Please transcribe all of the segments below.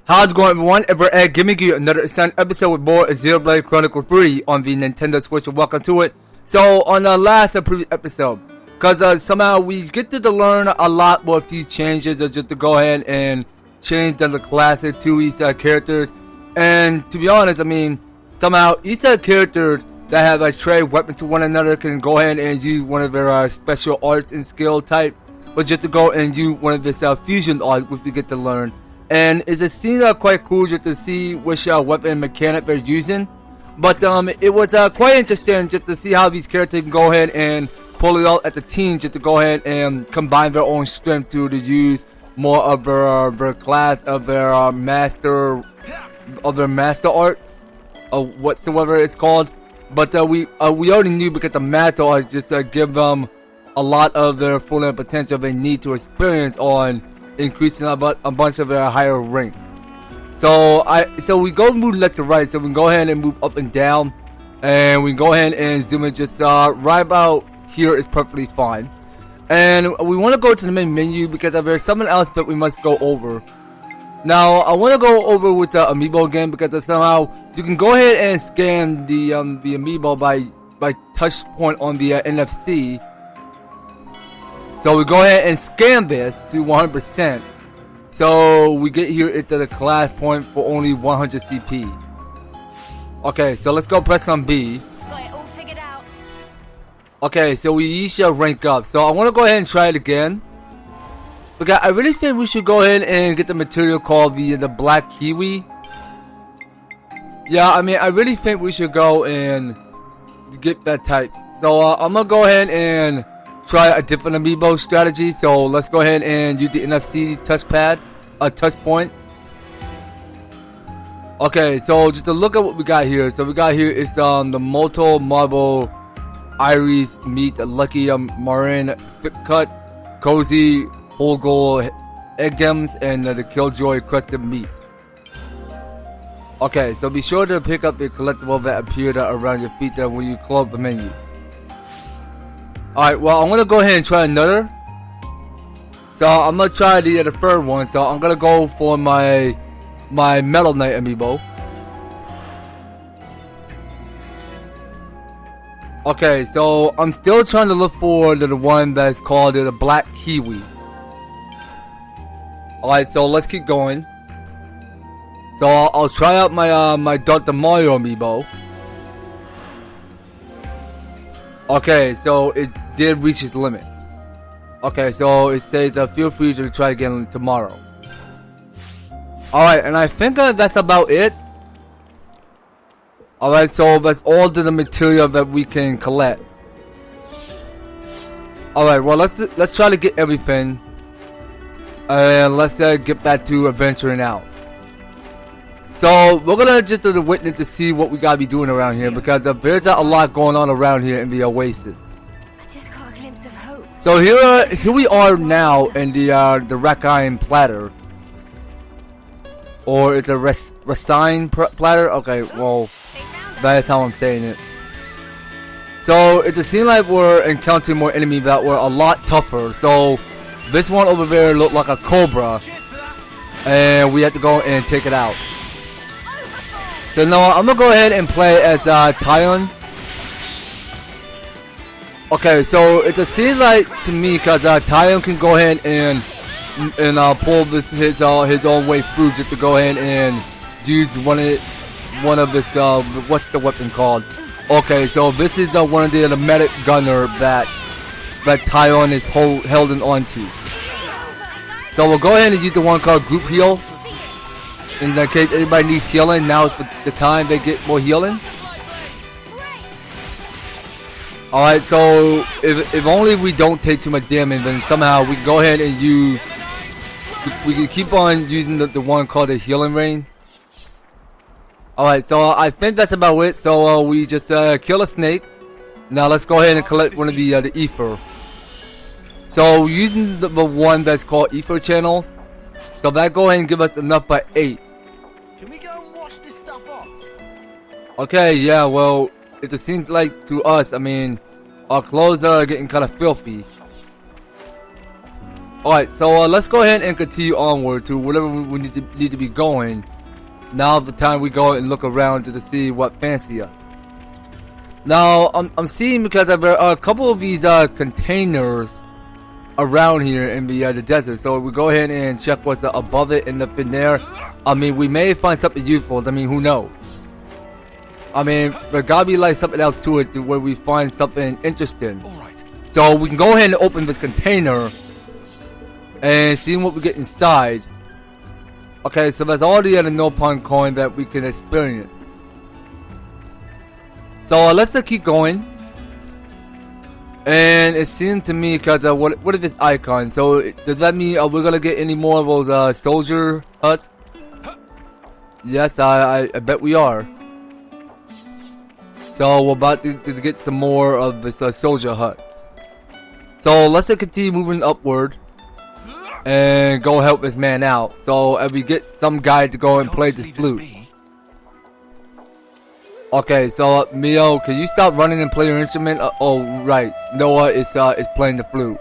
How's it going, everyone? EVER-TASTIC giving you another exciting episode with more Xenoblade Chronicles 3 on the Nintendo Switch, and welcome to it. So, on the last previous episode, because somehow we get to learn a lot more, a few changes, just to go ahead and change the classic to each characters. And to be honest, I mean, somehow each characters that have a trade weapon to one another can go ahead and use one of their special arts and skill type, or just to go and use one of this fusion arts, which we get to learn. And it's a scene quite cool just to see which weapon mechanic they're using. But it was quite interesting just to see how these characters can go ahead and pull it out at the team, just to go ahead and combine their own strength to use more of their class of their master arts, or whatsoever it's called. But we already knew, because the master arts just give them a lot of their full potential they need to experience on increasing a bunch of their higher rank. So we go move left to right, so we can go ahead and move up and down, and we can go ahead and zoom in just right about here is perfectly fine. And we want to go to the main menu because there's something else that we must go over. Now I want to go over with the amiibo again, because somehow you can go ahead and scan the amiibo by touch point on the NFC. So we go ahead and scan this to 100%. So we get here into the class point for only 100 CP. Okay, so let's go press on B. Got it all figured out. Okay, so we each shall rank up. So I want to go ahead and try it again, because I really think we should go ahead and get the material called the Black Kiwi. Yeah, I mean, I really think we should go and get that type. So I'm gonna go ahead and try a different amiibo strategy. So let's go ahead and use the NFC touchpad, touch point. Okay, so just to look at what we got here. So we got here is the Moto Marble Iris Meat Lucky Marin Thick Cut Cozy Whole Gold Egg Gems, and the Killjoy Crusted Meat. Okay, so be sure to pick up the collectible that appeared around your feet when you close the menu. Alright, well, I'm going to go ahead and try another. So I'm going to try the third one. So I'm going to go for my Metal Knight amiibo. Okay, so I'm still trying to look for the one that's called the Black Kiwi. Alright, so let's keep going. So I'll try out my Dr. Mario amiibo. Okay, so it did reach its limit. Okay, so it says feel free to try again tomorrow. Alright, and I think that's about it. Alright, so that's all the material that we can collect. Alright, well, let's try to get everything. And let's get back to adventuring out. So we're gonna just do the witness to see what we gotta be doing around here, because there's a lot going on around here in the Oasis. I just got a glimpse of hope. So here we are now in the Rackine platter, or it's a Racine platter. Okay, well, that's how I'm saying it. So it seems like we're encountering more enemies that were a lot tougher. So this one over there looked like a cobra, and we have to go and take it out. So now I'm gonna go ahead and play as Tyon. Okay, so it seems like to me, because Tyon can go ahead and pull his own way through, just to go ahead and use one of this what's the weapon called? Okay, so this is one of the medic gunner that Tyon is holding on to. So we'll go ahead and use the one called Group Heal. In the case anybody needs healing, now is the time they get more healing. Alright, so if only we don't take too much damage, then somehow we can go ahead and use... We can keep on using the one called the Healing Rain. Alright, so I think that's about it. So we just kill a snake. Now let's go ahead and collect one of the ether. So using the one that's called ether channels. So that go ahead and give us enough by 8. Can we go and wash this stuff off? Okay, yeah, well, it seems like to us, I mean, our clothes are getting kind of filthy. Alright, so let's go ahead and continue onward to whatever we need to be going. Now the time we go and look around to see what fancy us. Now I'm seeing because there are a couple of these containers around here in the desert. So we go ahead and check what's above it and up in there. I mean, we may find something useful. I mean, who knows? I mean, there gotta be like something else to it where we find something interesting. So we can go ahead and open this container and see what we get inside. Okay, so there's already a no-pun coin that we can experience. So let's keep going. And it seemed to me, because what is this icon? So does that mean we're gonna get any more of those soldier huts? Yes, I bet we are. So we're about to get some more of this soldier huts. So let's continue moving upward and go help this man out. So if we get some guy to go and play this flute. Okay, so Mio, can you stop running and play your instrument? Oh, right. Noah is playing the flute.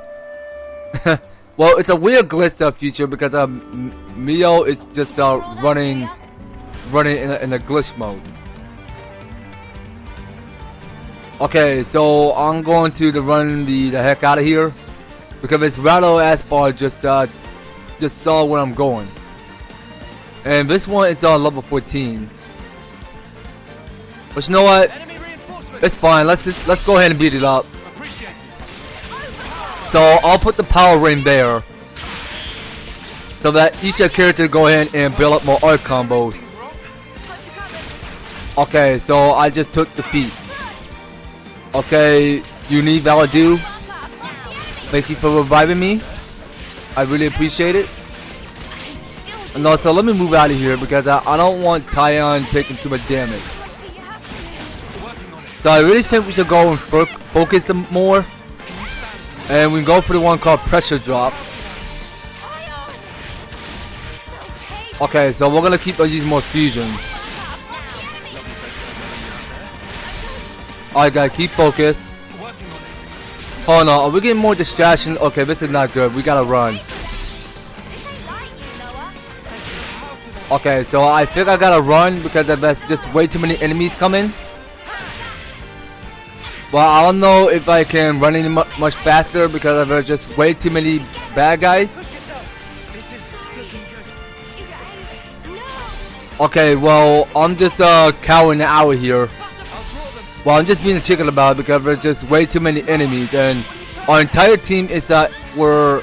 Well, it's a weird glitch feature because Mio is just running in a glitch mode. Okay, so I'm going to run the heck out of here because this Rattle Aspar just saw where I'm going, and this one is on level 14. But you know what? It's fine. Let's go ahead and beat it up. So I'll put the power ring there, so that each character go ahead and build up more art combos. Okay, so I just took defeat. Okay, you need Valadu. Thank you for reviving me. I really appreciate it. And also, let me move out of here because I don't want Tyon taking too much damage. So I really think we should go and focus some more. And we can go for the one called Pressure Drop. Okay, so we're gonna keep on using more fusion. Alright guys, keep focused. Hold on, are we getting more distraction? Okay, this is not good. We gotta run. Okay, so I think I gotta run because there's just way too many enemies coming. Well, I don't know if I can run any much faster because there's just way too many bad guys. Okay, well, I'm just cowering out here. Well, I'm just being a chicken about it because there's just way too many enemies, and our entire team is we're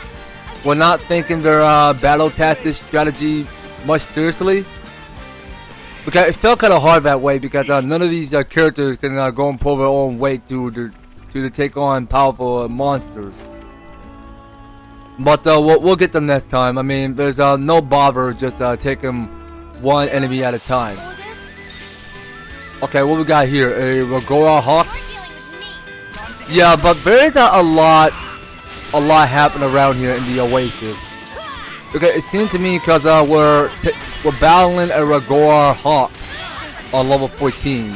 not thinking their battle tactics strategy much seriously. Because it felt kind of hard that way because none of these characters can go and pull their own weight to take on powerful monsters. But we'll get them next time. I mean, there's no bother just taking one enemy at a time. Okay, what we got here? A Ragora Hawk. Yeah, but there's a lot happening around here in the Oasis. Okay, it seems to me because we're battling a Ragora Hawk on level 14.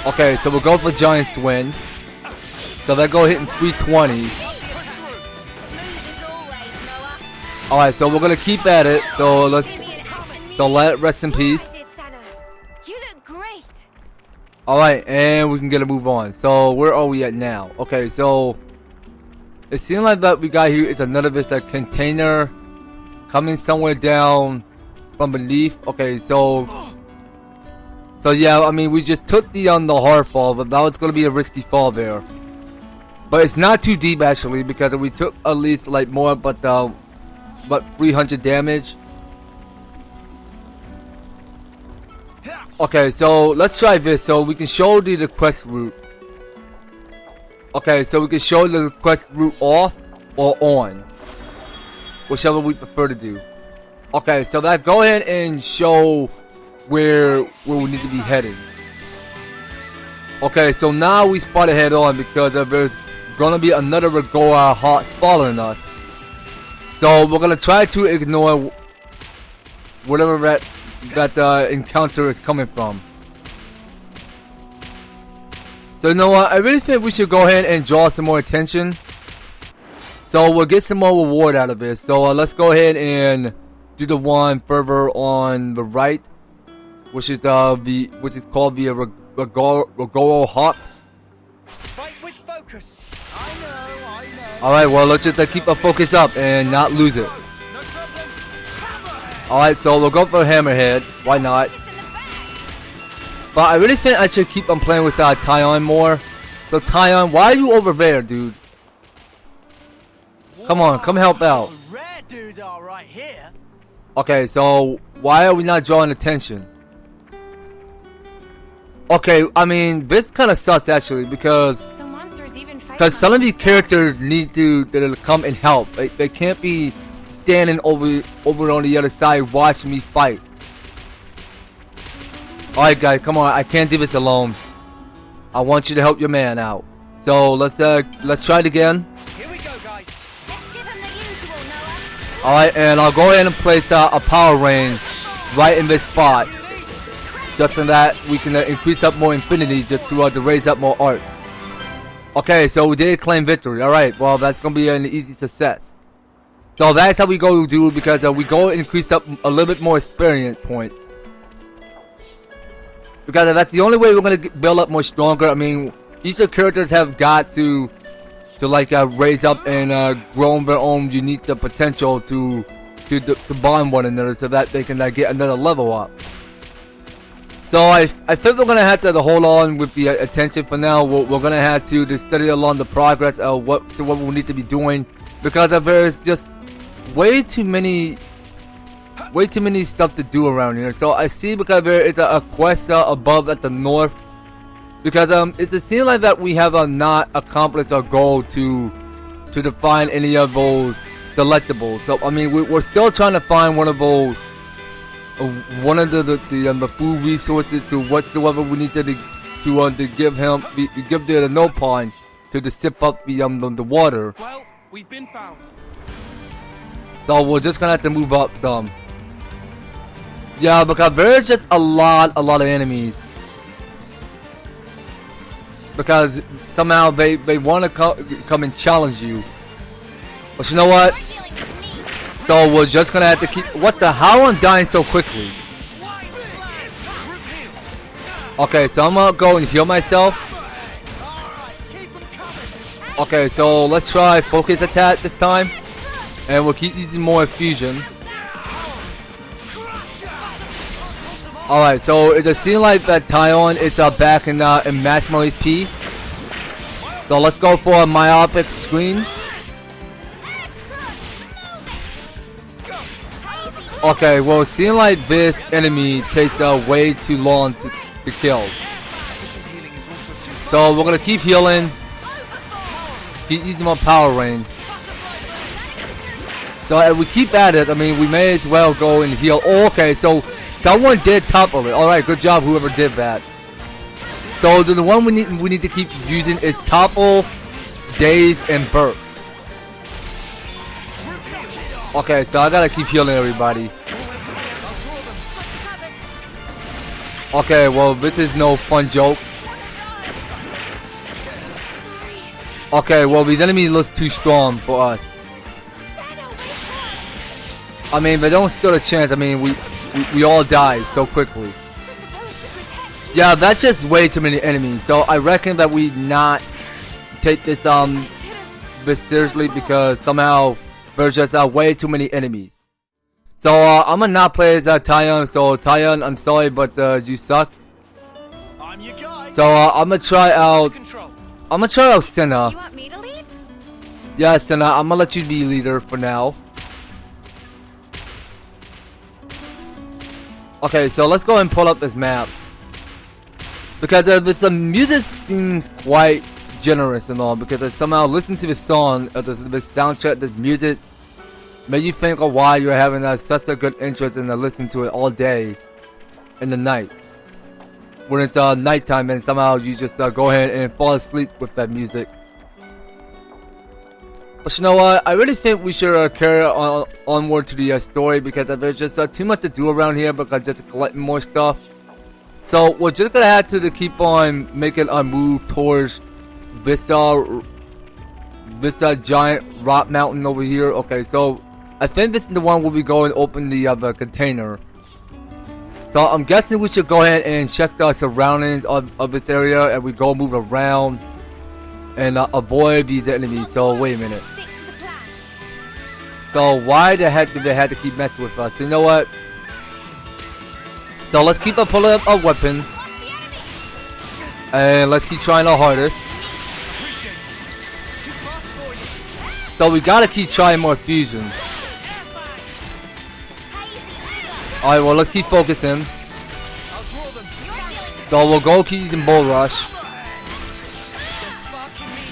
Okay, so we'll go for Giant Swing. So that go hitting 320. Alright, so we're gonna keep at it. So let it rest in peace. Alright, and we can get a move on. So where are we at now? Okay, so it seems like that we got here is another this container coming somewhere down from beneath. Okay, so yeah, I mean we just took the hard fall, but that was gonna be a risky fall there. But it's not too deep actually because we took at least like more, but 300 damage. Okay, so let's try this so we can show the quest route. Okay, so we can show the quest route off or on, whichever we prefer to do. Okay, so that go ahead and show where we need to be heading. Okay, so now we spot ahead on because there's gonna be another Ragora Hawk following us. So we're gonna try to ignore whatever that encounter is coming from. So you know what? I really think we should go ahead and draw some more attention So we'll get some more reward out of it. So let's go ahead and do the one further on the right, which is called the Ragoro Hawks. Fight with focus. I know. All right, well let's just keep our focus up and not lose it. No problem. Hammerhead. All right, so we'll go for Hammerhead. Why not? But I really think I should keep on playing with Tyon more. So Tyon, why are you over there, dude? Come on, come help out. Rare dude are right here. Okay, so why are we not drawing attention? Okay, I mean this kind of sucks actually because So monsters even fight some of these monsters. characters need to come and help. They can't be standing over on the other side watching me fight. All right, guys, come on! I can't do this alone. I want you to help your man out. So let's try it again. Here we go, guys. Let's give him the usual, Noah. All right, and I'll go ahead and place a power range right in this spot, just so that we can increase up more infinity, just to raise up more arts. Okay, so we did claim victory. All right, well that's gonna be an easy success. So that's how we go, dude, because we go increase up a little bit more experience points. Because that's the only way we're gonna build up more stronger. I mean, each of the characters have got to raise up and grow on their own unique potential to bond one another, so that they can get another level up. So I think we're gonna have to hold on with the attention for now. We're gonna have to study along the progress of what we need to be doing, because there's just way too many stuff to do around here. So I see, because there is a quest above at the north, because it seems like that we have not accomplished our goal to define any of those delectables. So I mean we're still trying to find one of those, one of the food resources to whatsoever we need to give the no pond to sip up the water. Well, we've been found. So we're just gonna have to move up some. Yeah, because there's just a lot of enemies. Because somehow they want to come and challenge you. But you know what? So we're just gonna have to keep. What the? How I'm dying so quickly? Okay, so I'm gonna go and heal myself. Okay, so let's try focus attack this time, and we'll keep using more fusion. Alright, so it just seems like that Tyon is back in maximum HP. So let's go for a myopic screen. Okay, well it seems like this enemy takes way too long to kill. So we're gonna keep healing. Keep using my power range. So if we keep at it, I mean we may as well go and heal. Oh, okay, so someone did topple it. Alright, good job whoever did that. So the one we need to keep using is topple, daze, and burst. Okay, so I gotta keep healing everybody. Okay, well this is no fun joke. Okay, well the enemy looks too strong for us. I mean, they don't stand a chance. I mean, we all die so quickly. Yeah, that's just way too many enemies. So I reckon that we not take this seriously, because somehow there's just way too many enemies. So I'm gonna not play as Tyon. So Tyon, I'm sorry, but you suck. I'm your guy. So I'm gonna try out. I'm gonna try out Senna. You want me to lead? Yeah, Senna, I'm gonna let you be leader for now. Okay, so let's go ahead and pull up this map, because the music seems quite generous and all, because I somehow listen to the song, the soundtrack, the music, made you think of why you're having such a good interest in listening to it all day in the night, when it's nighttime, and somehow you just go ahead and fall asleep with that music. But you know what? I really think we should carry onward to the story, because there's just too much to do around here, because just collecting more stuff. So we're just gonna have to keep on making our move towards this this giant rock mountain over here. Okay, so I think this is the one where we go and open the container. So I'm guessing we should go ahead and check the surroundings of this area, and we go move around and avoid these enemies. So wait a minute. Stick to the plan. So why the heck did they have to keep messing with us? You know what? So let's keep pulling up our weapon, and let's keep trying our hardest. So we gotta keep trying more fusion. Alright, well let's keep focusing. So we'll go keep using Bull Rush.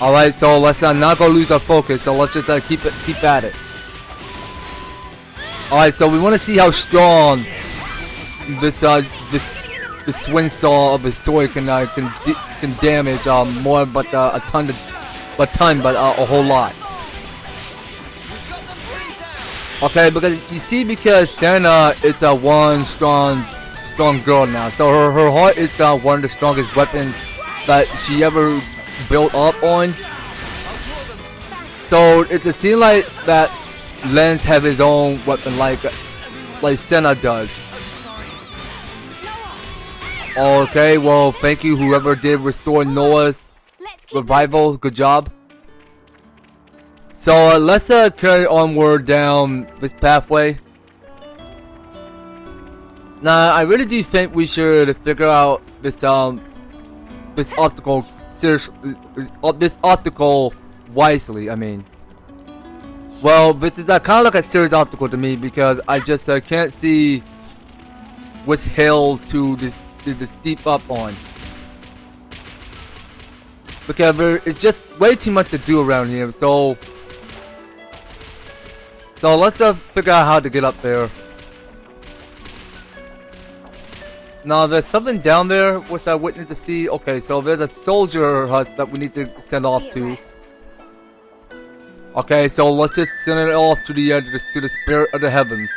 Alright, so let's not go lose our focus. So let's just keep at it. Alright, so we want to see how strong this swing saw of his sword can damage more, but a whole lot. Okay, because Sana is a one strong girl now, so her heart is one of the strongest weapons that she ever built up on. So it seems like that Lens have his own weapon like Sana does. Okay, well thank you whoever did restore Noah's revival. Good job. So let's carry onward down this pathway. Now I really do think we should figure out this obstacle wisely. I mean, well, this is kind of like a serious obstacle to me because I just can't see which hill to this steep up on. Because it's just way too much to do around here. So let's figure out how to get up there. Now there's something down there which I witnessed to see. Okay, so there's a soldier hut that we need to send off to. Okay, so let's just send it off to the spirit of the heavens.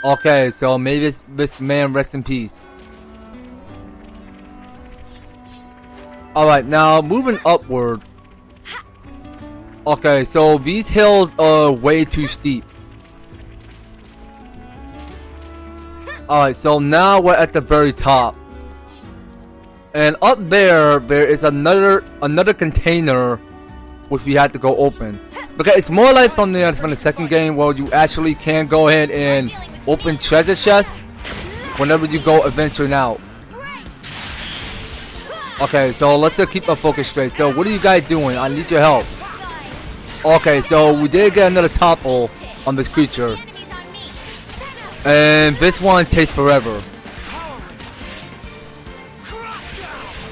Okay, so may this man rest in peace. Alright, now moving upward. Okay, so these hills are way too steep. Alright, so now we're at the very top. And up there is another container which we had to go open. Because it's more like from the second game where you actually can go ahead and open treasure chests whenever you go adventuring out. Okay, so let's keep our focus straight. So what are you guys doing? I need your help. Okay, so we did get another topple on this creature. And this one takes forever.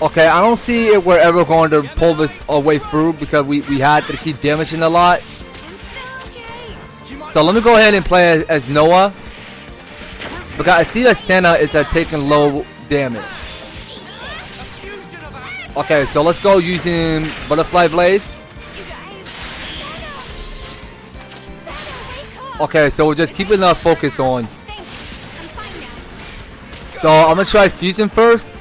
Okay, I don't see if we're ever going to pull this our way through because we had to keep damaging a lot. So let me go ahead and play as Noah. Because I see that Sana is taking low damage. Okay, so let's go using Butterfly Blade. Okay, so we're just keeping our focus on. So I'm gonna try Fusion first.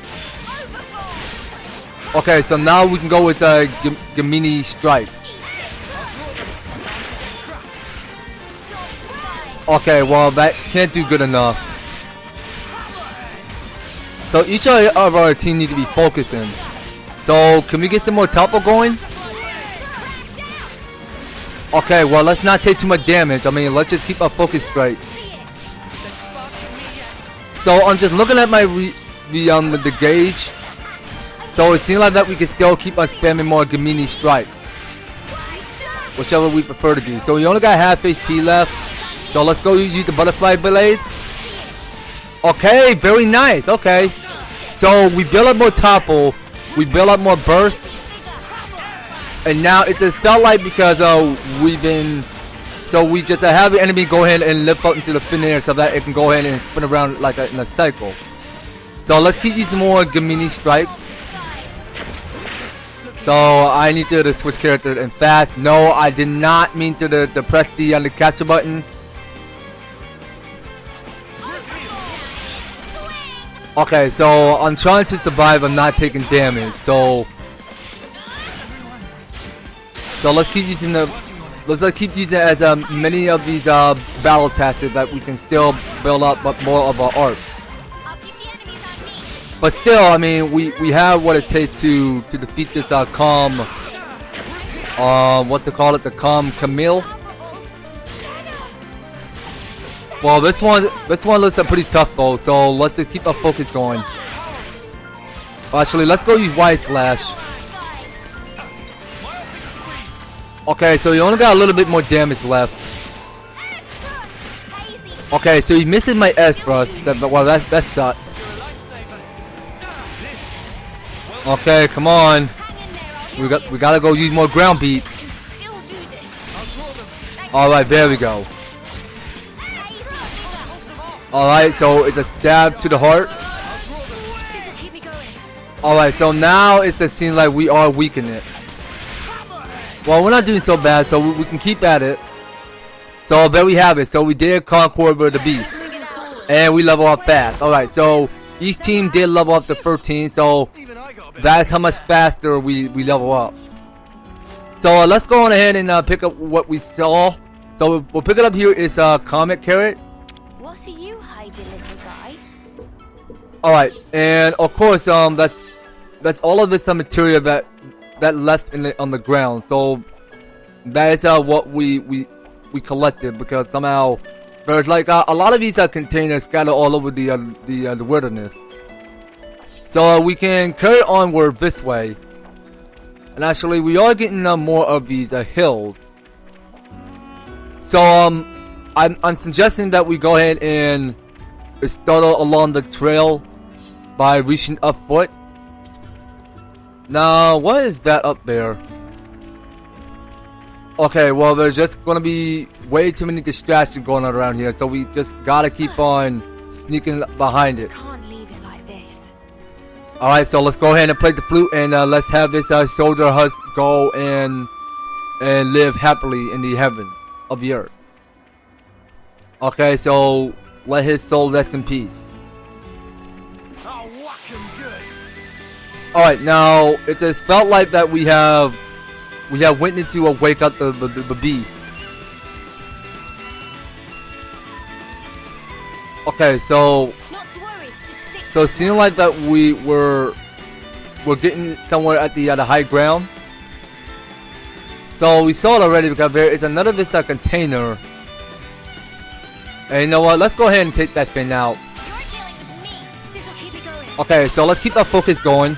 Okay, so now we can go with Gemini Strike. Okay, well that can't do good enough. So each of our team need to be focusing. So can we get some more topple going? Okay, well let's not take too much damage. I mean, let's just keep our focus straight. So I'm just looking at my the gauge. So it seems like that we can still keep on spamming more Gemini Strike, whichever we prefer to do. So we only got half HP left. So let's go use the Butterfly Blade. Okay, very nice. Okay, so we build up more topple, we build up more burst. And now it just felt like because we just have the enemy go ahead and lift up into the thin air so that it can go ahead and spin around like in a cycle. So let's keep using more Gemini Strike. So I need to switch character and fast. No, I did not mean to press the capture button. Okay, so I'm trying to survive. I'm not taking damage. So So let's keep using as many of these battle tactics that we can still build up, but more of our arts. I'll keep the enemies on me. But still, I mean, we have what it takes to defeat this calm. What to call it? The calm Camille. Well, this one looks pretty tough though. So let's just keep our focus going. Actually, let's go use Wide Slash. Okay, so he only got a little bit more damage left. Okay, so he misses my S thrust. Well, that sucks. Okay, come on. We gotta go use more ground beat. All right, there we go. All right, so it's a stab to the heart. All right, so now it seems like we are weakening it. Well, we're not doing so bad, so we can keep at it. So there we have it. So we did conquer the beast, and we level up fast. All right, so each team did level up to 13. So that's how much faster we level up. So let's go on ahead and pick up what we saw. So we'll pick it up here. It's Comet Carrot. What are you hiding, little guy? All right, and of course, that's all of this material that left on the ground. So that is what we collected, because somehow there's like a lot of these containers scattered all over the wilderness. So we can carry onward this way, and actually we are getting more of these hills. So I'm suggesting that we go ahead and start along the trail by reaching up foot. Now, what is that up there? Okay, well, there's just gonna be way too many distractions going on around here, so we just gotta keep on sneaking behind it. Can't leave it like this. Alright, so let's go ahead and play the flute, and let's have this soldier husk go and live happily in the heavens of the earth. Okay, so let his soul rest in peace. I'll whack him good. Alright, now it has felt like that we have went into wake up the beast. Okay, so Not to worry. Just stick so it seemed like that we're getting somewhere at the high ground. So we saw it already, because there is another Vista container. And you know what? Let's go ahead and take that thing out. You're dealing with me. This'll keep it going. Okay, so let's keep our focus going.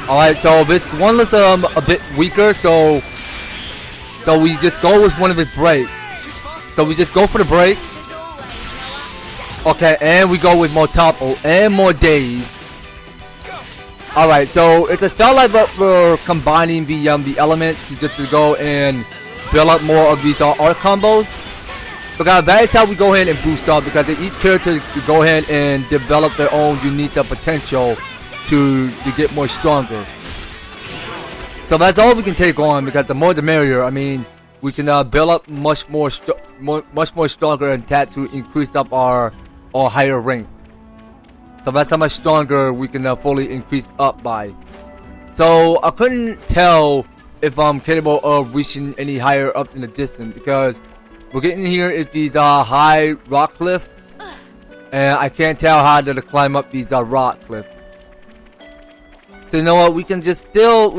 Alright, so this one looks a bit weaker, so we just go with one of his break. So we just go for the break. Okay, and we go with more Topo and more Days. Alright, so it just felt like that we're combining the element to go and build up more of these art combos. Because that is how we go ahead and boost up, because each character to go ahead and develop their own unique potential to get more stronger. So that's all we can take on, because the more the merrier. I mean, we can build up much more stronger and attack to increase up our higher rank. So that's how much stronger we can fully increase up by. So I couldn't tell if I'm capable of reaching any higher up in the distance, because we're getting here is these high rock cliff, and I can't tell how to climb up these rock cliff. So you know what? We can just still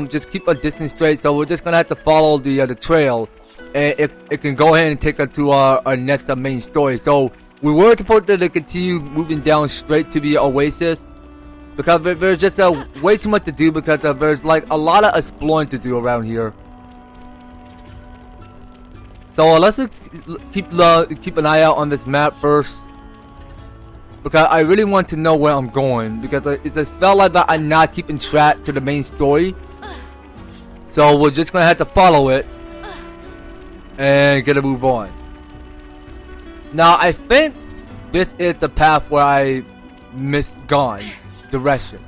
just keep a distance straight. So we're just gonna have to follow the trail, and it can go ahead and take us to our next main story. So we were supposed to continue moving down straight to the Oasis, because there's just way too much to do, because there's like a lot of exploring to do around here. So let's keep an eye out on this map first, because I really want to know where I'm going, because it just felt like that I'm not keeping track to the main story. So we're just gonna have to follow it and get a move on. Now I think this is the path where I misgone direction.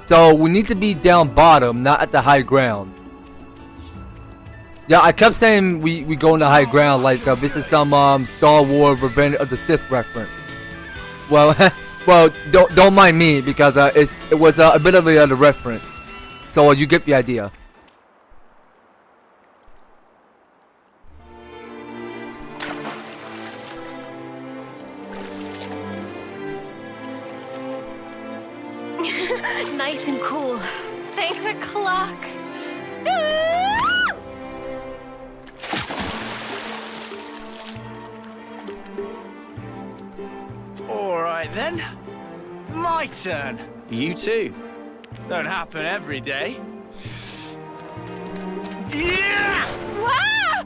So we need to be down bottom, not at the high ground. Yeah, I kept saying we go in the high ground like this is some Star Wars Revenge of the Sith reference. Well, well, don't mind me, because it was a bit of a reference. So you get the idea. Nice and cool. Thank the clock. Alright then. My turn. You too. Don't happen every day. Yeah! Wow!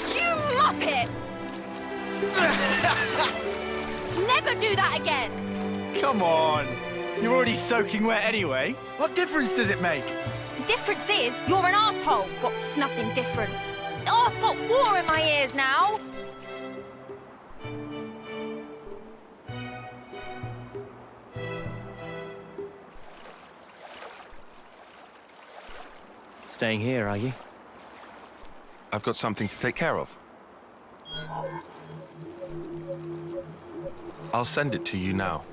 You muppet! Never do that again! Come on. You're already soaking wet anyway. What difference does it make? The difference is, you're an asshole. What's nothing difference? Oh, I've got water in my ears now. Staying here, are you? I've got something to take care of. I'll send it to you now.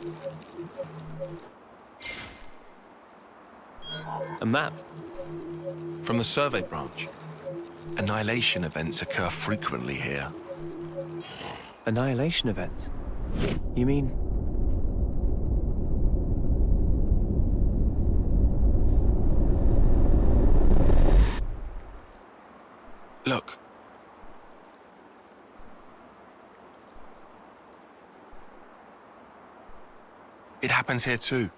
A map? From the survey branch. Annihilation events occur frequently here. Annihilation events? You mean... Look. It happens here too.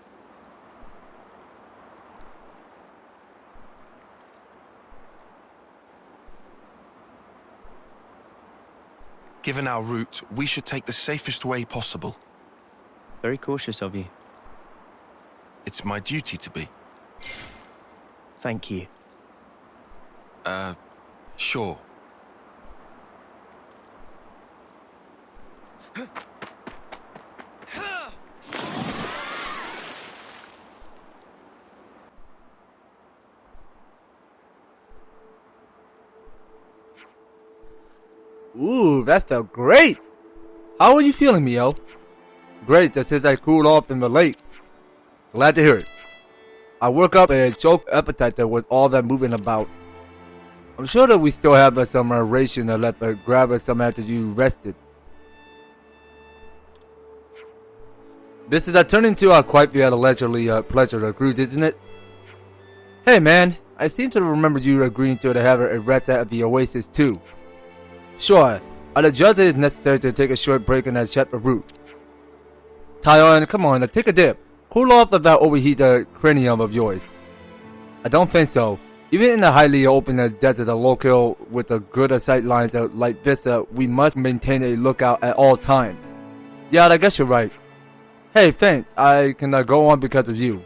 Given our route, we should take the safest way possible. Very cautious of you. It's my duty to be. Thank you. Sure. Ooh, that felt great! How are you feeling, Mio? Great, that since I cooled off in the lake. Glad to hear it. I woke up and choked appetite there with all that moving about. I'm sure that we still have some ration left to grab some after you rested. This is turning to quite the leisurely pleasure cruise, isn't it? Hey man, I seem to remember you agreeing to have a rest at the Oasis too. Sure, I'd judge it is necessary to take a short break and check the route. Tyon, come on, take a dip. Cool off of that overheated cranium of yours. I don't think so. Even in a highly open desert local with a good sight lines like this, we must maintain a lookout at all times. Yeah, I guess you're right. Hey, thanks. I can go on because of you.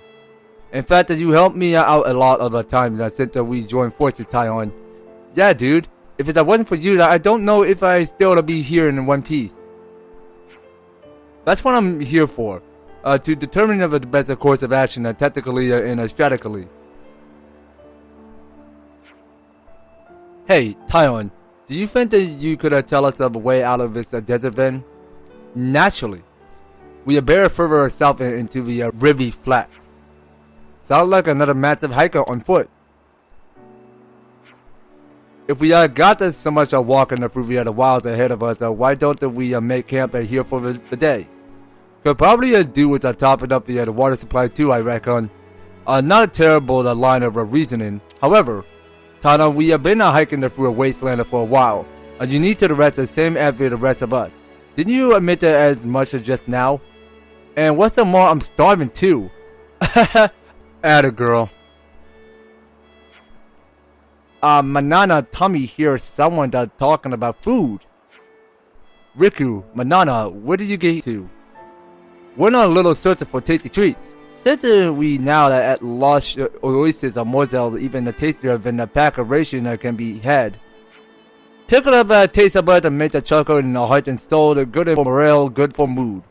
In fact, you helped me out a lot of the times since we joined forces, Tyon. Yeah, dude. If it wasn't for you, I don't know if I still be here in one piece. That's what I'm here for. To determine the best course of action tactically and strategically. Hey, Tyon, do you think that you could tell us of a way out of this desert then? Naturally. We are buried further south into the Ribby Flats. Sounds like another massive hiker on foot. If we got so much walking through the wilds ahead of us, why don't we make camp here for the day? Could probably do with topping up the water supply too, I reckon. Not a terrible line of reasoning. However, Tana, we have been hiking through a wasteland for a while, and you need to rest the same as the rest of us. Didn't you admit that as much as just now? And what's the more, I'm starving too. Atta girl. Manana, Tommy hears someone talking about food. Riku, Manana, where did you get to? We're on a little search for tasty treats. Since we now at Lost Oasis or Moselle, even the tastier than the pack of ration can be had. Tickle up taste bud to make the chocolate in the heart and soul, good for morale, good for mood.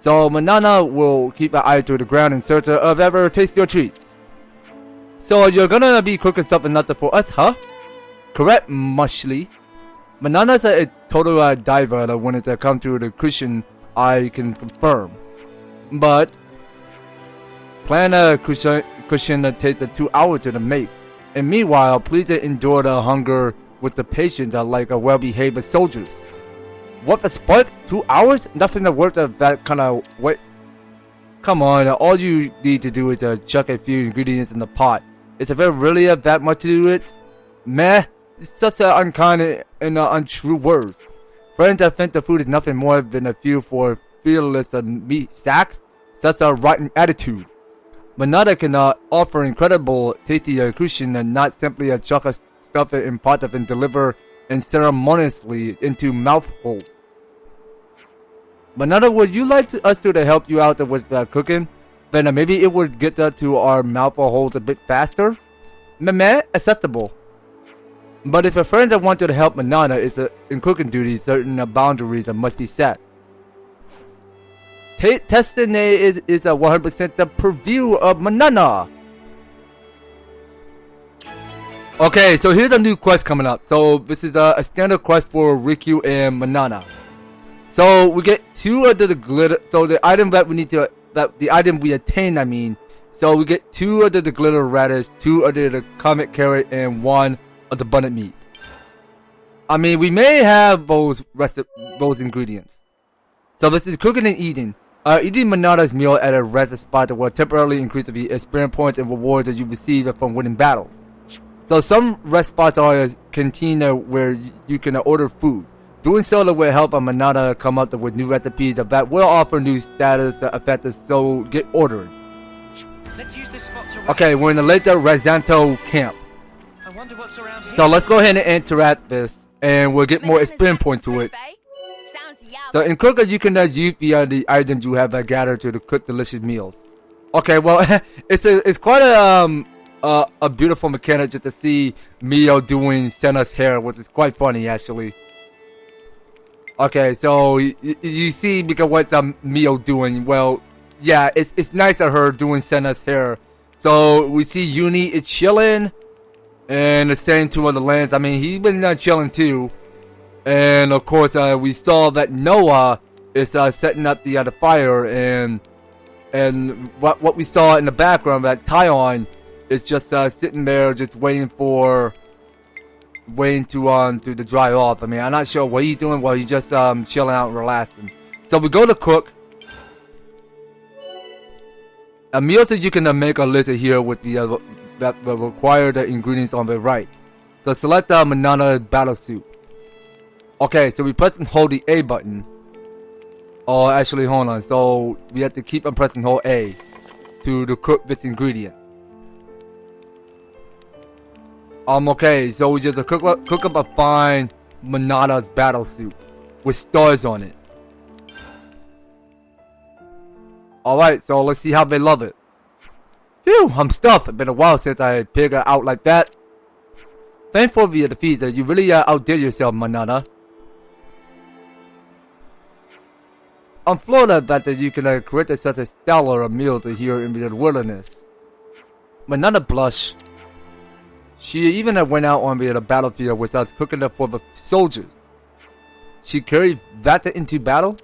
So Manana will keep an eye to the ground in search of ever tastier treats. So you're gonna be cooking something nothing for us, huh? Correct, Mushley. Manana's a total diver when it comes to the cushion, I can confirm. But plan cushion takes 2 hours to make. And meanwhile, please endure the hunger with the patience like a well-behaved soldiers. What the spark? 2 hours? Nothing to worth of that kind of wait. Come on, all you need to do is chuck a few ingredients in the pot. Is there really that much to do it? Meh, it's such an unkind and untrue words. Friends, I think the food is nothing more than a few for fearless meat sacks. Such a rotten attitude. Manana can offer incredible tasty cushion and not simply chuck a stuff it in pot and deliver unceremoniously into mouthful. Manana, would you like us to help you out with cooking? Then maybe it would get to our mouth holes a bit faster? Meh, acceptable. But if a friend that wants to help Manana in cooking duties, certain boundaries must be set. Testing is 100% the purview of Manana. Okay, so here's a new quest coming up. So this is a standard quest for Riku and Manana. So we get 2 of the glitter. So the item that we need to, the item we attain, I mean. So we get 2 of the glitter radish, 2 of the comet carrot, and 1 of the bunnet meat. I mean, we may have those ingredients. So this is cooking and eating. Eating Manana's meal at a rest spot will temporarily increase the experience points and rewards that you receive from winning battles. So some rest spots are a cantina where you can order food. Doing so will help Manana come up with new recipes that will offer new status effects, so get ordering. Let's use this spot to okay, we're in the later Rezanto camp. I wonder what's around here. So let's go ahead and interact this, and we'll get more experience points to it. So in cooker, you can use the items you have gathered to cook delicious meals. Okay, well, it's quite a beautiful mechanic just to see Mio doing Senna's hair, which is quite funny actually. Okay, so you see because what Mio doing? Well, yeah, it's nice of her doing Senna's hair. So we see Uni is chilling, and the same 2 other lands. I mean, he's been chilling too. And of course, we saw that Noah is setting up the fire, and what we saw in the background that Tyon is just sitting there, just waiting to dry off. I mean, I'm not sure what he's doing. Well, he's just chilling out and relaxing. So we go to cook. A meal so you can make a list here with the required ingredients on the right. So select the Manana battle suit. Okay, so we press and hold the A button. Oh, actually, hold on. So we have to keep on pressing hold A to cook this ingredient. Okay, so we just cook up a fine Manana's battle suit with stars on it. Alright, so let's see how they love it. Phew, I'm stuffed. It's been a while since I picked her out like that. Thankful for your defeat, you really outdid yourself, Manana. I'm floored that you can create such a stellar meal here in the wilderness. Manana blushed. She even went out on the battlefield with us cooking up for the soldiers. She carried that into battle?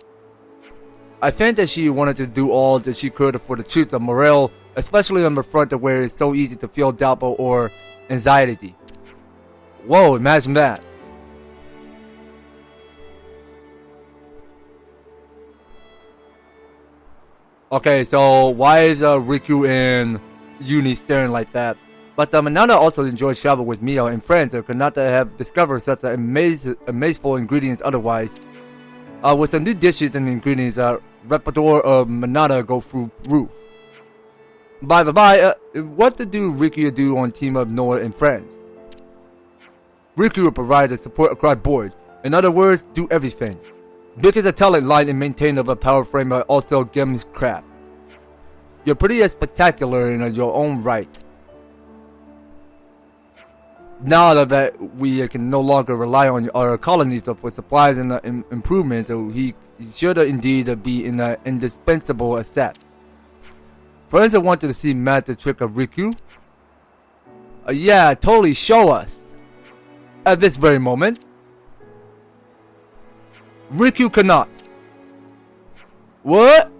I think that she wanted to do all that she could for the truth of morale, especially on the front where it's so easy to feel doubt or anxiety. Whoa, imagine that. Okay, so why is Riku and Uni staring like that? But Manana also enjoys travel with Mio and friends who could not have discovered such amazing ingredients otherwise. With some new dishes and ingredients, repertoire of Manana go through roof. By the by, what to do Riku do on team of Noah and friends? Riku will provide the support across board. In other words, do everything. Because a talent line and maintain of a power frame are also Gem's crap. You're pretty spectacular in your own right. Now that we can no longer rely on our colonies for supplies and improvements, so he should indeed be an indispensable asset. Friends wanted to see Matt the trick of Riku. Yeah, totally show us. At this very moment. Riku cannot. What?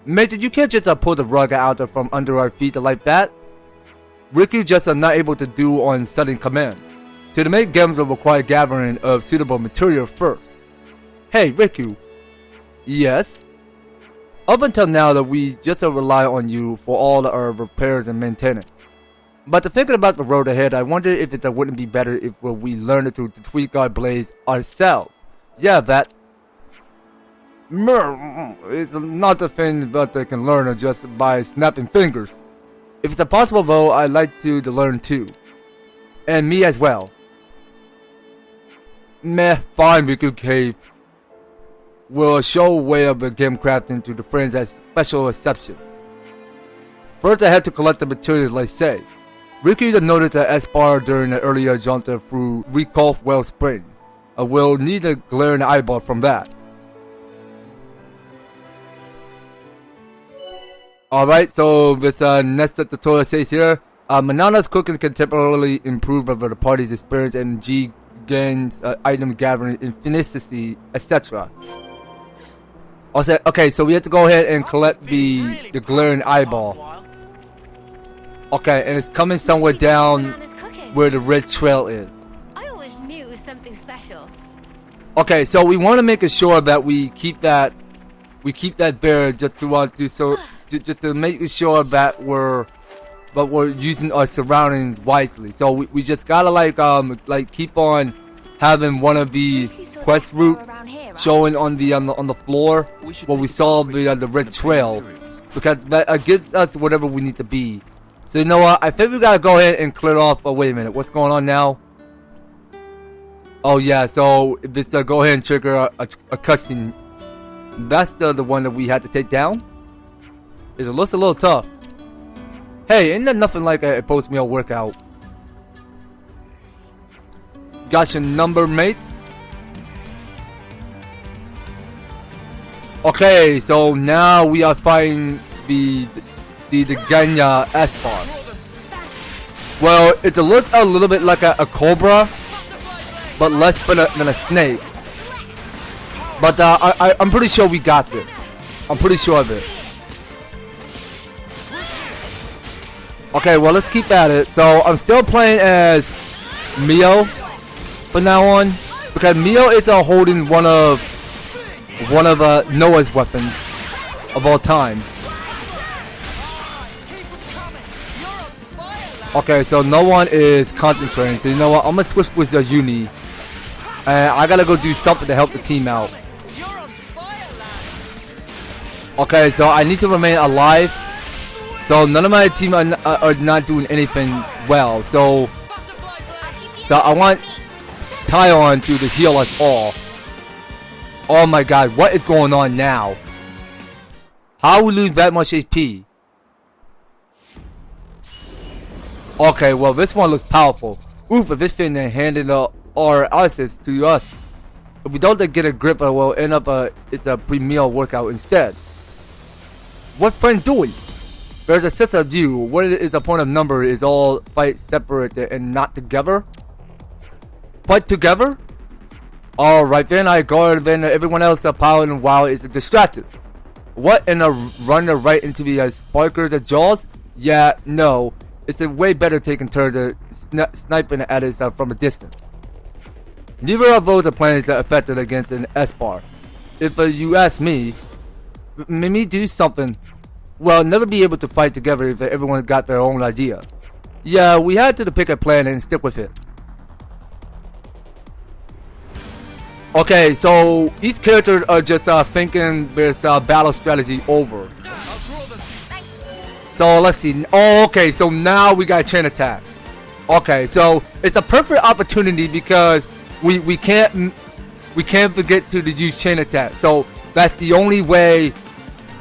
Major, you can't just pull the rug out from under our feet like that. Riku just not able to do on sudden command. To make games will require gathering of suitable material first. Hey, Riku. Yes? Up until now that we just rely on you for all our repairs and maintenance. But thinking about the road ahead, I wonder if it wouldn't be better if we learned to tweak our blades ourselves. Yeah, that's... It's not a thing that they can learn just by snapping fingers. If it's possible though, I'd like to learn too. And me as well. Meh, fine, Riku Cave. We'll show a way of the game crafting to the friends as special exceptions. First I had to collect the materials like say. Riku noticed that Aspar during the earlier jaunt through Riku Wellspring. I will need a glaring eyeball from that. Alright, so this next tutorial says here, Manana's cooking can temporarily improve over the party's experience and G gains item gathering, efficiency, etc. Also, okay, so we have to go ahead and collect the glaring eyeball. Okay, and it's coming somewhere down where the red trail is. I always knew it was something special. Okay, so we want to make sure that we keep that there just to make sure that we're using our surroundings wisely. So we just gotta like keep on having one of these quest routes showing on the floor where we saw the red trail, because that gives us whatever we need to be. So you know what? I think we gotta go ahead and clear off. Oh wait a minute, what's going on now? Oh yeah, so this go ahead and trigger a cutscene. That's the one that we had to take down. It looks a little tough. Hey, ain't that nothing like a post-meal workout? Got your number, mate? Okay, so now we are fighting the Ganya Aspar. Well, it looks a little bit like a cobra, but less than a snake. But I'm pretty sure we got this. I'm pretty sure of it. Okay, well let's keep at it. So I'm still playing as Mio from now on, because Mio is holding one of Noah's weapons of all time. Okay, so no one is concentrating. So you know what? I'm gonna switch with the Uni, and I gotta go do something to help the team out. Okay, so I need to remain alive. So none of my team are not doing anything well. So I want Tyon to heal us all. Oh my god, what is going on now? How we lose that much HP? Okay, well this one looks powerful. Oof, if this thing handed our Oasis to us. If we don't get a grip, we'll end up it's a pre-meal workout instead. What friend doing? There's a sense of view. What is the point of number is all fight separate and not together? Fight together? Alright then, I guard then everyone else piling while it's distracted. What, in a run right into the sparkers jaws? Yeah, no. It's a way better taking turns sniping at it from a distance. Neither of those plans are affected against an Aspar. If you ask me, maybe do something. Well, never be able to fight together if everyone got their own idea. Yeah, we had to pick a plan and stick with it. Okay, so each character are just thinking their battle strategy over. So let's see. Oh, okay, so now we got chain attack. Okay, so it's a perfect opportunity because we can't forget to use chain attack. So that's the only way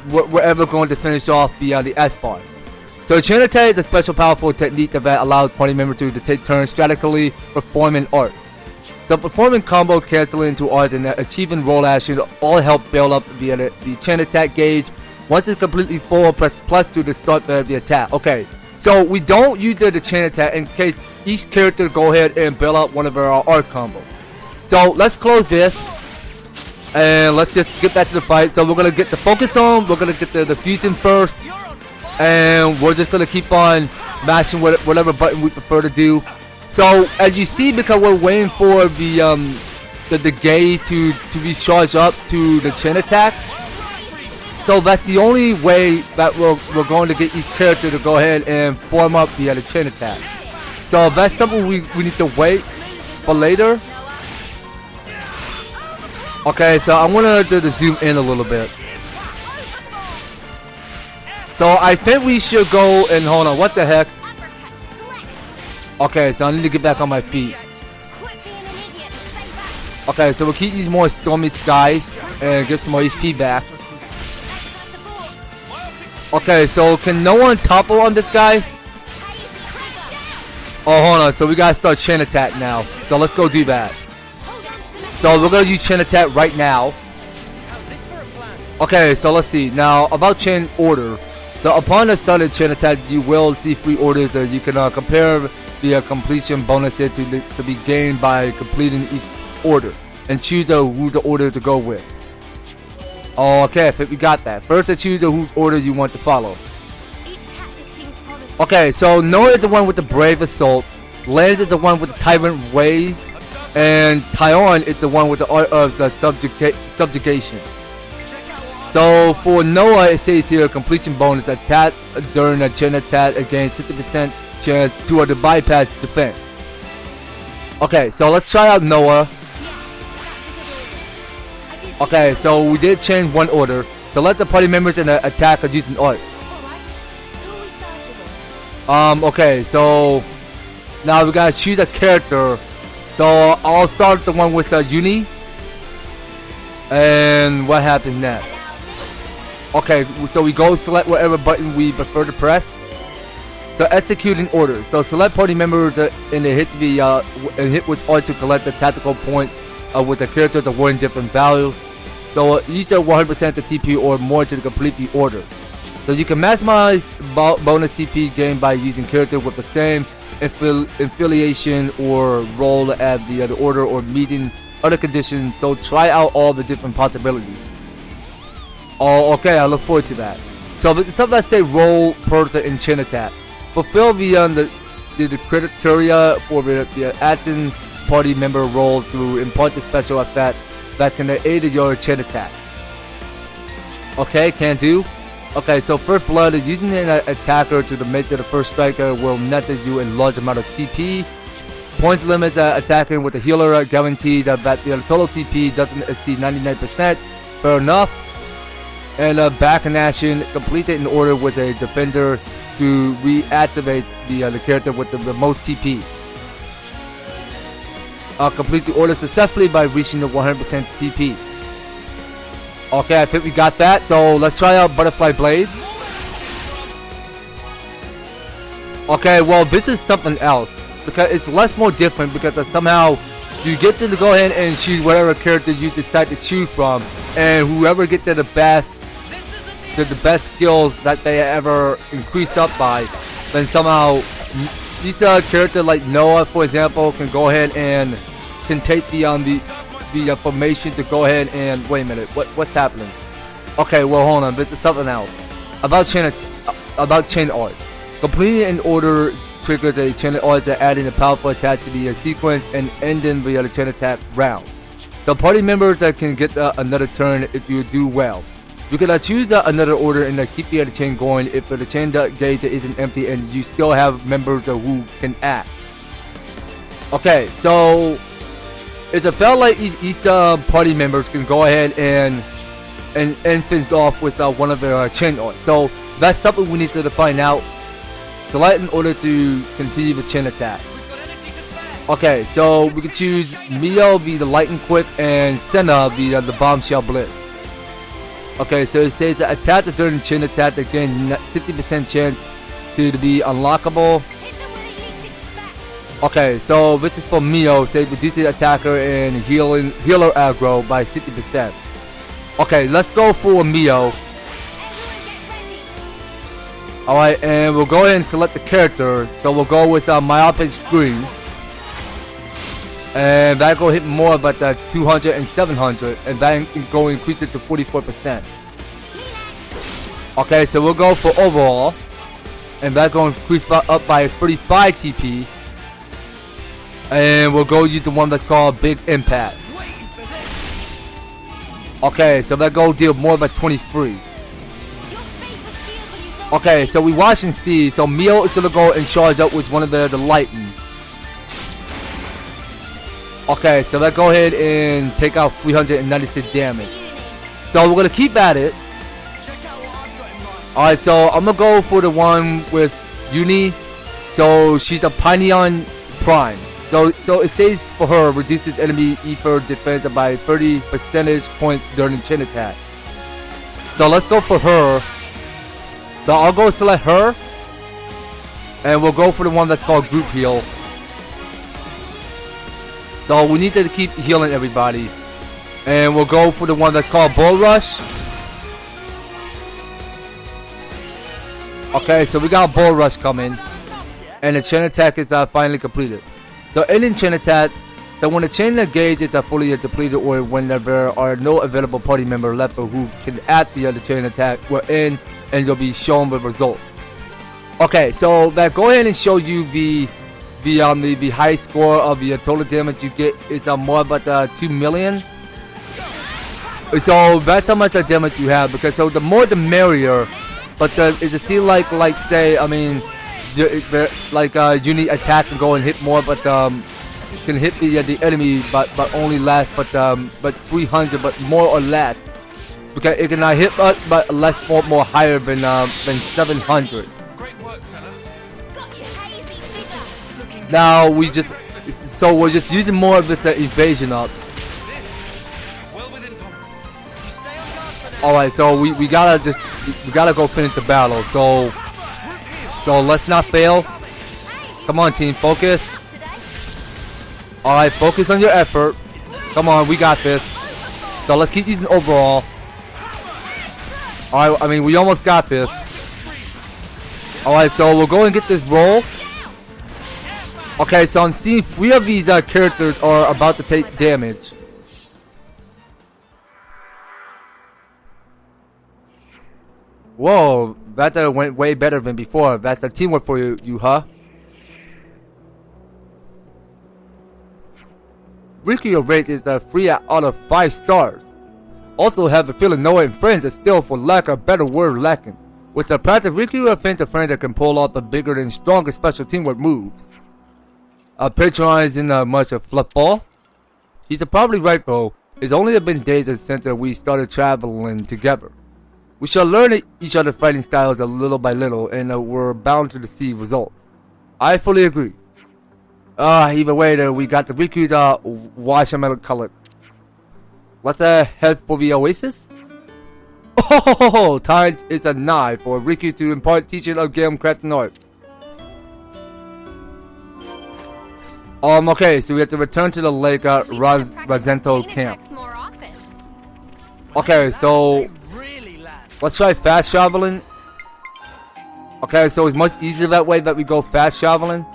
we're ever going to finish off the Aspar. So chain attack is a special powerful technique that allows party members to take turns strategically performing arts. So performing combo, canceling into arts, and achieving roll actions all help build up the chain attack gauge. Once it's completely full, press plus to start the attack. Okay, so we don't use the chain attack in case each character go ahead and build up one of our art combos. So let's close this. And let's just get back to the fight. So we're gonna get the focus on. We're gonna get the fusion first, and we're just gonna keep on mashing whatever button we prefer to do. So as you see, because we're waiting for the gate to be charged up to the chain attack. So that's the only way that we're going to get each character to go ahead and form up the chain attack. So that's something we need to wait for later. Okay, so I want to zoom in a little bit. So I think we should go and hold on. What the heck? Okay, so I need to get back on my feet. Okay, so we'll keep these more stormy skies and get some more HP back. Okay, so can no one topple on this guy? Oh, hold on. So we gotta start chain attack now. So let's go do that. So we're gonna use chain attack right now. Okay, so let's see. Now about chain order. So upon the start of chain attack, you will see free orders that you can compare the completion bonuses to be gained by completing each order and choose who the order to go with. Okay, I think we got that. First, to choose whose order you want to follow. Okay, so Noah is the one with the brave assault, Lance is the one with the tyrant way, and Tyon is the one with the art of the subjugation. So for Noah, it says here completion bonus attack during a chain attack against 50% chance to the bypass defense. Okay, so let's try out Noah. Okay, so we did change one order. So let the party members and the attacker using arts. Okay, so now we gotta choose a character. So I'll start the one with Uni. And what happens next? Okay, so we go select whatever button we prefer to press. So executing orders. So select party members and they hit hit with art to collect the tactical points with the characters awarding different values. So each are 100% the TP or more to complete the order. So you can maximize bonus TP gained by using characters with the same affiliation or role as the order or meeting other conditions. So try out all the different possibilities. Oh, okay, I look forward to that. So something that say role, person, and chain attack. Fulfill the criteria for the acting party member role to impart the special effect that can aid your chain attack. Okay, can do. Okay, so first blood is using an attacker to make the first striker will net you a large amount of TP. Points limits attacking with a healer guaranteed that the total TP doesn't exceed 99%. Fair enough. And back in action, complete it in order with a defender to reactivate the character with the most TP. Complete the order successfully by reaching the 100% TP. Okay, I think we got that. So let's try out Butterfly Blade. Okay, well this is something else because it's more different because somehow you get to go ahead and choose whatever character you decide to choose from, and whoever gets the best skills that they ever increase up by, then somehow these characters like Noah, for example, can go ahead and can take the formation to go ahead and wait a minute. What's happening? Okay, well hold on. This is something else about chain arts. Completing an order triggers a chain arts that adding a powerful attack to the sequence and ending the chain attack round. The party members can get another turn if you do well. You can choose another order and keep the other chain going if the chain gauge isn't empty and you still have members who can act. Okay, so it felt like each party members can go ahead and end things off with one of their chain arts. So that's something we need to find out. Select in order to continue the chain attack. Okay, so we can choose Mio be the lightning quick and Senna be the bombshell blitz. Okay, so it says that attack during chain attack again 60% chance to be unlockable. Okay, so this is for Mio, say reduces attacker and healer aggro by 60%. Okay, let's go for Mio. Alright, and we'll go ahead and select the character. So we'll go with myopic screen. And that go hit more about the 200 and 700, and that go increase it to 44%. Okay, so we'll go for overall, and that go increase up by 35 TP. And we'll go use the one that's called Big Impact. Okay, so that go deal more by 23. Okay, so we watch and see. So Mio is gonna go and charge up with one of the lightning. Okay, so let's go ahead and take out 396 damage. So we're gonna keep at it. Alright, so I'm gonna go for the one with Uni. So she's a Pineon Prime. So it says for her, reduces enemy ether defense by 30 percentage points during chain attack. So let's go for her. So I'll go select her. And we'll go for the one that's called Group Heal. So we need to keep healing everybody. And we'll go for the one that's called Bull Rush. Okay, so we got Bull Rush coming. And the chain attack is finally completed. So ending chain attacks. So when the chain gauge is fully depleted or when there are no available party member left who can add the other chain attack, we're in and you'll be shown the results. Okay, so that go ahead and show you the high score of the total damage you get is more about 2 million. So that's how much damage you have, because so the more the merrier. But is it see like say, I mean, like unit attack and go and hit more, but can hit the enemy but only last but 300, but more or less, because it can hit but less more higher than 700. Now we're just using more of this evasion up. All right, so we gotta go finish the battle. So let's not fail. Come on, team, focus. All right, focus on your effort. Come on, we got this. So let's keep using overall. All right, I mean we almost got this. All right, so we'll go and get this roll. Okay, so I'm seeing 3 of these characters are about to take damage. Whoa, that went way better than before. That's the teamwork for you, huh? Riku rate is 3 out of 5 stars. Also have the feeling Noah and friends is still, for lack of a better word, lacking. With the practice, Riku offends a friend that can pull off the bigger and stronger special teamwork moves. Patronizing much of Fluffball. He's probably right though. It's only been days since we started traveling together. We shall learn each other's fighting styles a little by little, and we're bound to see results. I fully agree. Either way, we got the Riku's watermelon color. Let's head for the Oasis. Oh, time is a nigh for Riku to impart teaching of game crafting arts. Okay, so we have to return to the lake Razento camp. Okay, so let's try fast traveling. Okay, so it's much easier that way that we go fast traveling.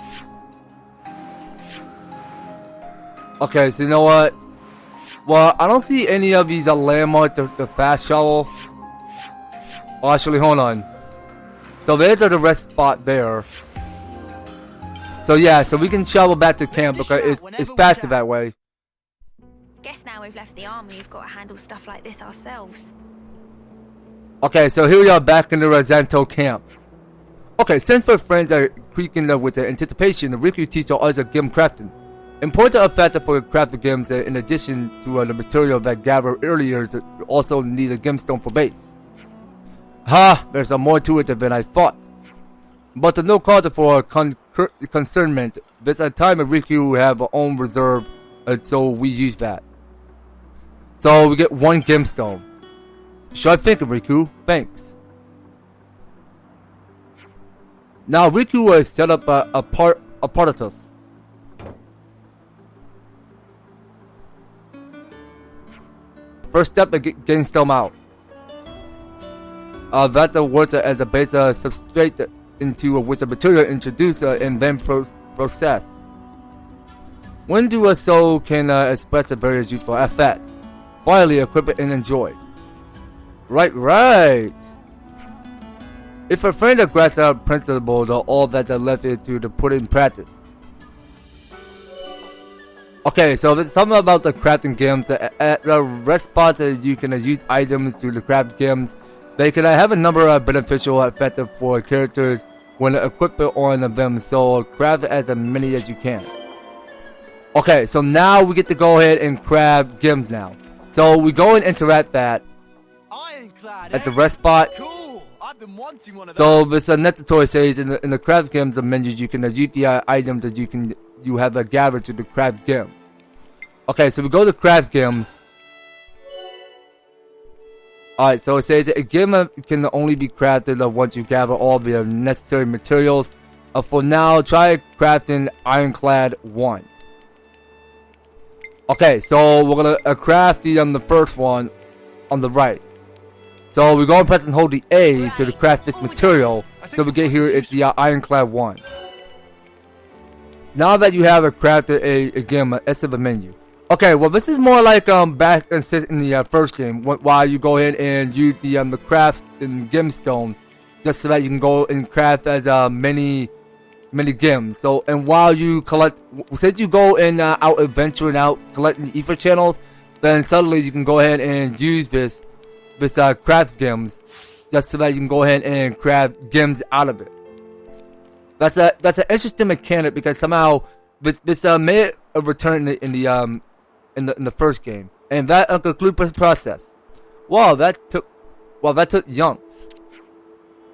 Okay, so you know what? Well, I don't see any of these landmarks to fast travel. Oh, actually, hold on. So there's the rest spot there. So yeah, so we can travel back to camp because it's faster that way. Guess now we've left the army, we've got to handle stuff like this ourselves. Okay, so here we are back in the Razento camp. Okay, since our friends are creaking with the anticipation, the Riku teaches us game crafting. Important factor for crafting games in addition to the material that gathered earlier, is also need a gemstone for base. There's more to it than I thought. But no cause for concernment. This time Riku have our own reserve, so we use that. So we get 1 gemstone. Should I think of Riku? Thanks. Now Riku has set up a apparatus. First step is getting stone out. That the works as a base substrate into which the material introduced and then processed. When do a soul can express a very useful FS? Finally, equip it and enjoy. Right. If a friend grasps our principles, all that are left is to put in practice. Okay, so there's something about the crafting gems. At the rest spots, you can use items to the craft gems. They can have a number of beneficial effects for characters when equipped on them, so craft as many as you can. Okay, so now we get to go ahead and craft gems now. So we go and interact that Ironclad, at the rest spot. Cool. I've been wanting one of So those. this necessary says in the craft gems menu, you can use the items that you have gathered to the craft gems. Okay, so we go to craft gems. Alright, so it says that a gem can only be crafted once you gather all the necessary materials. For now, try crafting Ironclad 1. Okay, so we're gonna craft the first one on the right. So we go and press and hold the A to craft this material. So we get here, it's the Ironclad 1. Now that you have crafted a gem, exit the menu. Okay, well this is more like back in the first game, while you go ahead and use the craft and gemstone, just so that you can go and craft as many gems. So, and while you collect, since you go and out adventuring out collecting the ether channels, then suddenly you can go ahead and use this craft gems, just so that you can go ahead and craft gems out of it. That's an interesting mechanic, because somehow this may return in the first game, and that concludes the process. Wow, that took yonks.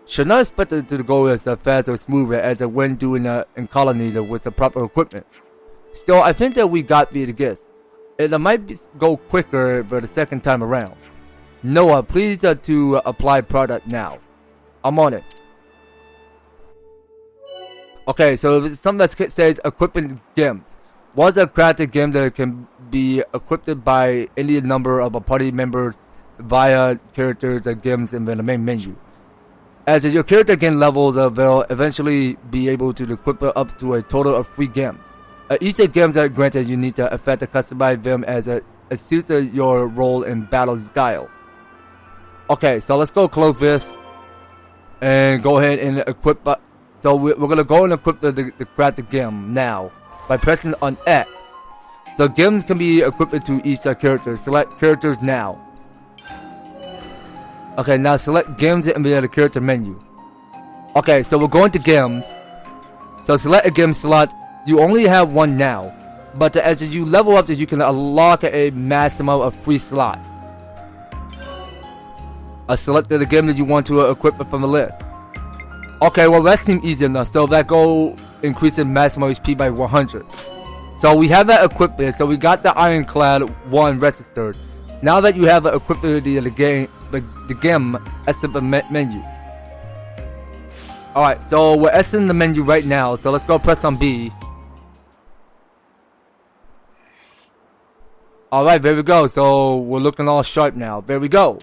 Should not expect it to go as fast or smoother as it went doing in Colony with the proper equipment. Still, I think that we got the gist. It might go quicker for the second time around. Noah, please to apply product now. I'm on it. Okay, so there's something that says equipping gems. Once a crafted gem that can be equipped by any number of party members via characters gems in the main menu. As your character gain levels, they'll eventually be able to equip up to a total of 3 gems. Each of gems are granted, you need to affect to customize them as it suits your role in battle style. Okay, so let's go close this and go ahead and equip. So we're gonna go and equip the crafted gem now by pressing on X. So gems can be equipped to each character. Select characters now. Okay, now select gems in the character menu. Okay, so we're going to gems. So select a gem slot. You only have one now, but as you level up, you can unlock a maximum of 3 slots. Select the gem that you want to equip from the list. Okay, well that seems easy enough. So that goal increases maximum HP by 100. So we have that equipped. So we got the Ironclad 1 registered. Now that you have equipped the gem, exit the menu. Alright, so we're exiting the menu right now. So let's go press on B. Alright, there we go. So we're looking all sharp now. There we go.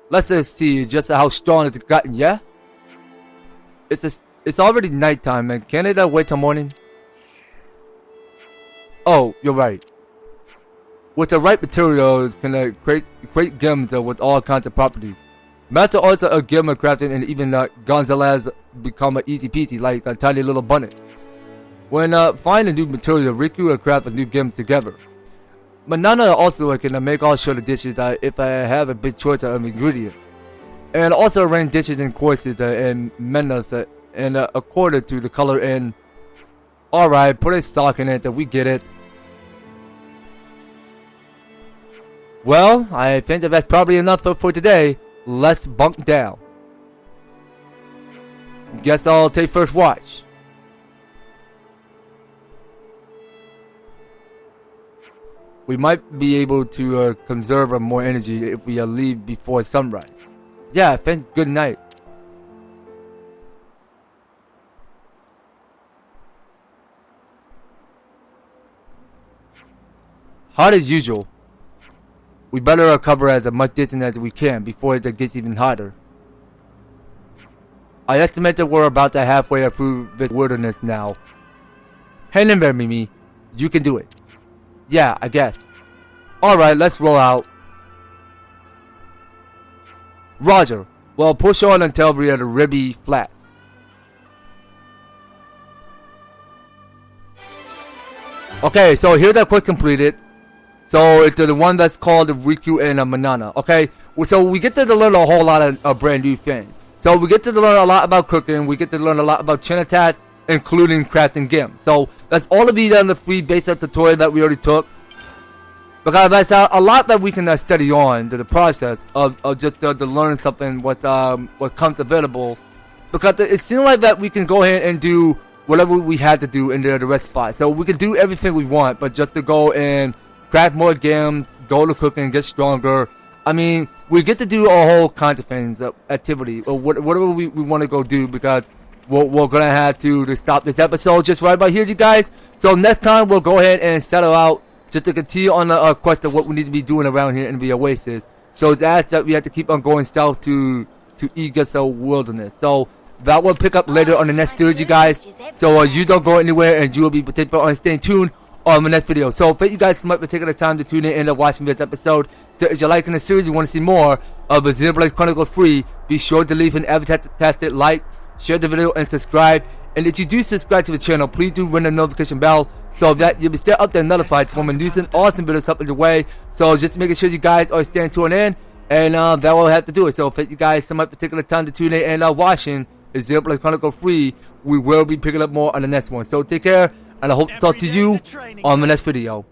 Let's just see just how strong it's gotten, yeah? It's already nighttime, man. Can't it wait till morning? Oh, you're right. With the right materials, can create gems with all kinds of properties. Master also a gem crafting, and even Gonzalez become easy peasy like a tiny little bunny. When find a new material, Riku will craft a new gem together. Manana also can make all sort of dishes if I have a big choice of ingredients, and also arrange dishes in courses and menus and according to the color in. Alright, put a stock in it, we get it. Well, I think that's probably enough for today. Let's bunk down. Guess I'll take first watch. We might be able to conserve more energy if we leave before sunrise. Yeah, thanks, good night. Hot as usual. We better cover as much distance as we can before it gets even hotter. I estimate that we're about halfway through this wilderness now. Hang in there, Mimi. You can do it. Yeah, I guess. Alright, let's roll out. Roger. Well, push on until we are at the Ribby Flats. Okay, so here's that quest completed. So it's the one that's called Riku and Manana. Okay, so we get to learn a whole lot of brand new things. So we get to learn a lot about cooking. We get to learn a lot about chain attack, including crafting gems. So that's all of these on the free basic tutorial that we already took. Because that's a lot that we can study on the process of just to learn something what comes available. Because it seems like that we can go ahead and do whatever we had to do in the rest spot. So we can do everything we want, but just to go and craft more gems, go to cooking, get stronger. I mean, we get to do a whole kinds of things, activity, or whatever we want to go do, because we're going to have to stop this episode just right about here, you guys. So next time, we'll go ahead and settle out just to continue on the quest of what we need to be doing around here in the Oasis. So it's asked that we have to keep on going south to Egasa Wilderness. So that will pick up later on the next series, you guys. So you don't go anywhere, and you will be particular on staying tuned on the next video. So thank you guys so much for taking the time to tune in and watching this episode. So if you're liking the series, you want to see more of the Xenoblade Chronicles 3, be sure to leave an EVER-TASTIC like, share the video, and subscribe. And if you do subscribe to the channel, please do ring the notification bell so that you'll be still up there notified when we're using awesome videos up in your way. So just making sure you guys are staying tuned in, and that will have to do it. So thank you guys so much for taking the time to tune in and watching the Xenoblade Chronicles 3. We will be picking up more on the next one. So take care, and I hope to talk to you on the next video.